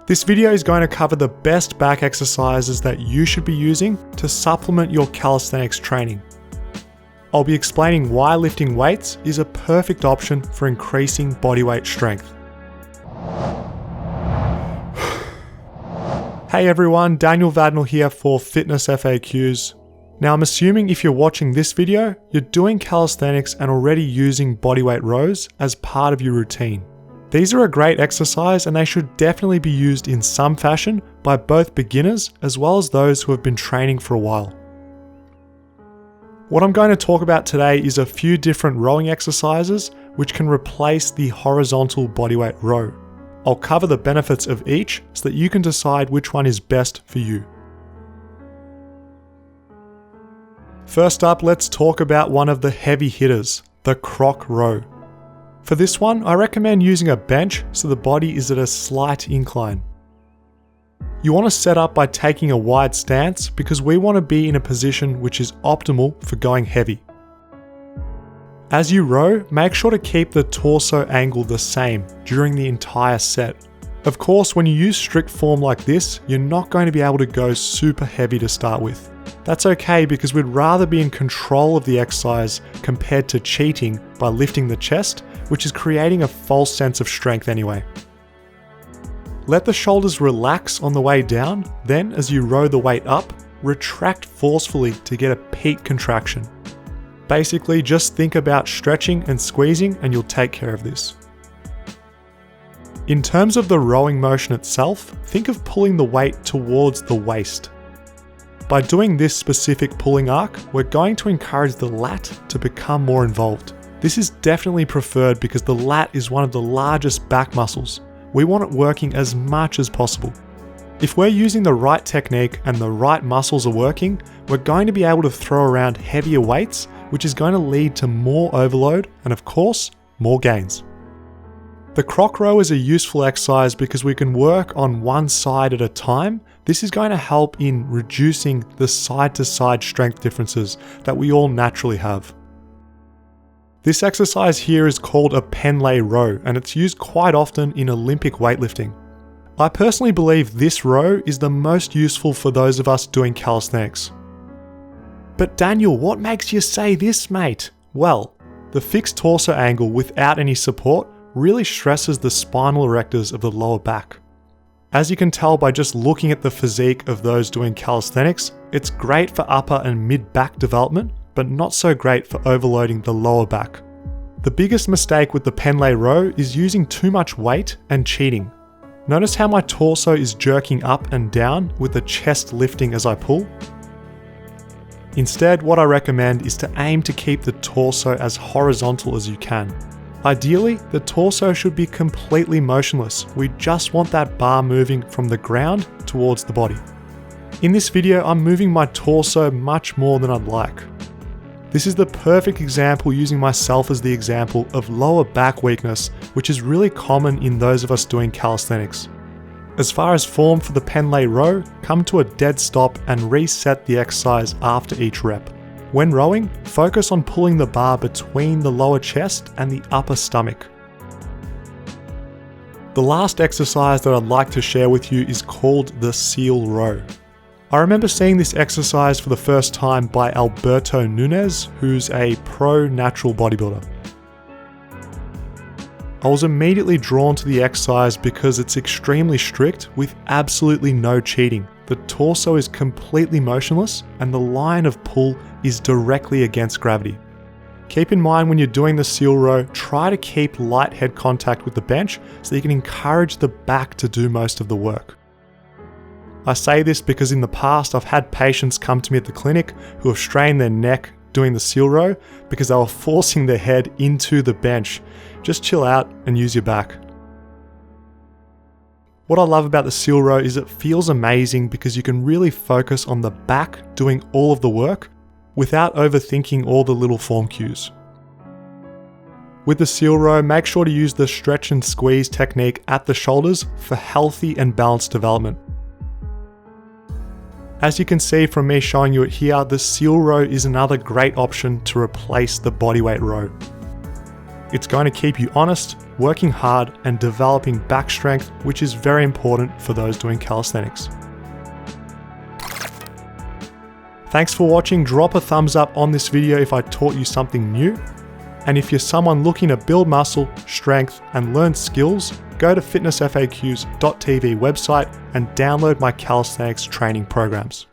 This video is going to cover the best back exercises that you should be using to supplement your calisthenics training. I'll be explaining why lifting weights is a perfect option for increasing bodyweight strength. Hey everyone, Daniel Vadnal here for Fitness FAQs. Now I'm assuming if you're watching this video, you're doing calisthenics and already using bodyweight rows as part of your routine. These are a great exercise and they should definitely be used in some fashion by both beginners as well as those who have been training for a while. What I'm going to talk about today is a few different rowing exercises which can replace the horizontal bodyweight row. I'll cover the benefits of each so that you can decide which one is best for you. First up, let's talk about one of the heavy hitters, the croc row. For this one, I recommend using a bench so the body is at a slight incline. You want to set up by taking a wide stance because we want to be in a position which is optimal for going heavy. As you row, make sure to keep the torso angle the same during the entire set. Of course, when you use strict form like this, you're not going to be able to go super heavy to start with. That's okay because we'd rather be in control of the exercise compared to cheating by lifting the chest, which is creating a false sense of strength anyway. Let the shoulders relax on the way down, then as you row the weight up, retract forcefully to get a peak contraction. Basically, just think about stretching and squeezing and you'll take care of this. In terms of the rowing motion itself, think of pulling the weight towards the waist. By doing this specific pulling arc, we're going to encourage the lat to become more involved. This is definitely preferred because the lat is one of the largest back muscles. We want it working as much as possible. If we're using the right technique and the right muscles are working, we're going to be able to throw around heavier weights, which is going to lead to more overload and of course, more gains. The croc row is a useful exercise because we can work on one side at a time. This is going to help in reducing the side-to-side strength differences that we all naturally have. This exercise here is called a Pendlay row and it's used quite often in Olympic weightlifting. I personally believe this row is the most useful for those of us doing calisthenics. But Daniel, what makes you say this, mate? Well, the fixed torso angle without any support really stresses the spinal erectors of the lower back. As you can tell by just looking at the physique of those doing calisthenics, it's great for upper and mid-back development, but not so great for overloading the lower back. The biggest mistake with the Pendlay row is using too much weight and cheating. Notice how my torso is jerking up and down with the chest lifting as I pull? Instead, what I recommend is to aim to keep the torso as horizontal as you can. Ideally, the torso should be completely motionless. We just want that bar moving from the ground towards the body. In this video, I'm moving my torso much more than I'd like. This is the perfect example using myself as the example of lower back weakness, which is really common in those of us doing calisthenics. As far as form for the Pendlay row, come to a dead stop and reset the exercise after each rep. When rowing, focus on pulling the bar between the lower chest and the upper stomach. The last exercise that I'd like to share with you is called the seal row. I remember seeing this exercise for the first time by Alberto Nunez, who's a pro natural bodybuilder. I was immediately drawn to the exercise because it's extremely strict with absolutely no cheating. The torso is completely motionless and the line of pull is directly against gravity. Keep in mind when you're doing the seal row, try to keep light head contact with the bench so you can encourage the back to do most of the work. I say this because in the past I've had patients come to me at the clinic who have strained their neck doing the seal row because they were forcing their head into the bench. Just chill out and use your back. What I love about the seal row is it feels amazing because you can really focus on the back doing all of the work without overthinking all the little form cues. With the seal row, make sure to use the stretch and squeeze technique at the shoulders for healthy and balanced development. As you can see from me showing you it here, the seal row is another great option to replace the bodyweight row. It's going to keep you honest, working hard, and developing back strength, which is very important for those doing calisthenics. Thanks for watching. Drop a thumbs up on this video if I taught you something new. And if you're someone looking to build muscle, strength, and learn skills, go to fitnessfaqs.tv website and download my calisthenics training programs.